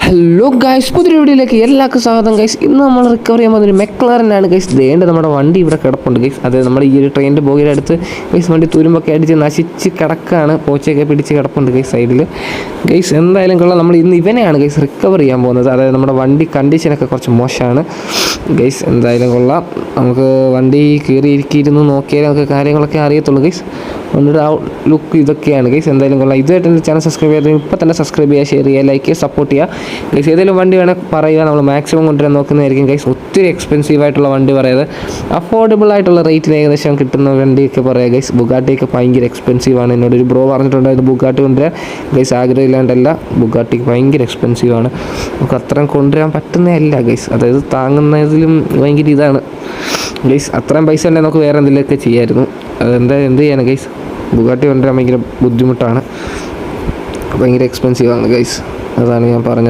Hello guys, പുതിയ വീഡിയോയിലേക്ക് എല്ലാവർക്കും സ്വാഗതം ഗൈസ്. ഇന്ന് നമ്മൾ റിക്കവർ ചെയ്യാൻ പോകുന്നൊരു മെക്ലറിനാണ് ഗൈസ്. ദേണ്ട നമ്മുടെ വണ്ടി ഇവിടെ കിടപ്പുണ്ട് ഗൈസ്. അത് നമ്മുടെ ഈ ഒരു ട്രെയിനിൻ്റെ ബോഗിയുടെ അടുത്ത് ഗൈസ് വണ്ടി തുരുമ്പൊക്കെ അടിച്ച് നശിച്ച് കിടക്കുകയാണ്. പോച്ചയൊക്കെ പിടിച്ച് കിടപ്പുണ്ട് ഗൈസ് സൈഡിൽ. ഗൈസ് എന്തായാലും കൊള്ളാം, നമ്മൾ ഇന്ന് ഇവനെയാണ് ഗൈസ് റിക്കവർ ചെയ്യാൻ പോകുന്നത്. അതായത് നമ്മുടെ വണ്ടി കണ്ടീഷനൊക്കെ കുറച്ച് മോശമാണ് ഗൈസ്. എന്തായാലും കൊള്ളാം, നമുക്ക് വണ്ടി കയറിയിരിക്കിരുന്ന് നോക്കിയാൽ നമുക്ക് കാര്യങ്ങളൊക്കെ അറിയത്തുള്ളൂ ഗൈസ്. വണ്ടിയുടെ ആ ലുക്ക് ഇതൊക്കെയാണ് ഗൈസ്. എന്തായാലും കൊള്ളാം. ഇതുമായിട്ട് എൻ്റെ ചാനൽ സബ്സ്ക്രൈബ് ചെയ്ത് ഇപ്പോൾ തന്നെ സബ്സ്ക്രൈബ് ചെയ്യുക, ഷെയർ ചെയ്യുക, ലൈക്ക് ചെയ്യുക, സപ്പോർട്ട് ചെയ്യുക ഗൈസ്. ഏതെങ്കിലും വണ്ടി വേണേൽ പറയുക, നമ്മൾ മാക്സിമം കൊണ്ടുവരാൻ നോക്കുന്നതായിരിക്കും ഗൈസ്. ഒത്തിരി എക്സ്പെൻസീവ് ആയിട്ടുള്ള വണ്ടി പറയുന്നത്, അഫോർഡബിൾ ആയിട്ടുള്ള റേറ്റിന് ഏകദേശം കിട്ടുന്ന വണ്ടിയൊക്കെ പറയുക ഗൈസ്. ബുഗാട്ടിയൊക്കെ ഭയങ്കര എക്സ്പെൻസീവാണ്. എന്നോടൊരു ബ്രോ പറഞ്ഞിട്ടുണ്ടായിരുന്നു ബുഗാട്ടി കൊണ്ടുവരാൻ ഗൈസ്. ആഗ്രഹമില്ലാണ്ടല്ല, ബുഗാട്ടിക്ക് ഭയങ്കര എക്സ്പെൻസീവാണ്. നമുക്ക് അത്രയും കൊണ്ടുവരാൻ പറ്റുന്നതല്ല ഗൈസ്. അതായത് താങ്ങുന്നതിലും ഭയങ്കര ഇതാണ് ഗൈസ്. അത്രയും പൈസ ഉണ്ടെങ്കിൽ നമുക്ക് വേറെ എന്തെങ്കിലുമൊക്കെ ചെയ്യാമായിരുന്നു. എന്ത് ചെയ്യാനാണ് ഗൈസ്. ബുഗാട്ടി കൊണ്ടുവരാൻ ഭയങ്കര ബുദ്ധിമുട്ടാണ്, ഭയങ്കര എക്സ്പെൻസീവാണ് ഗൈസ്. അതാണ് ഞാൻ പറഞ്ഞത്.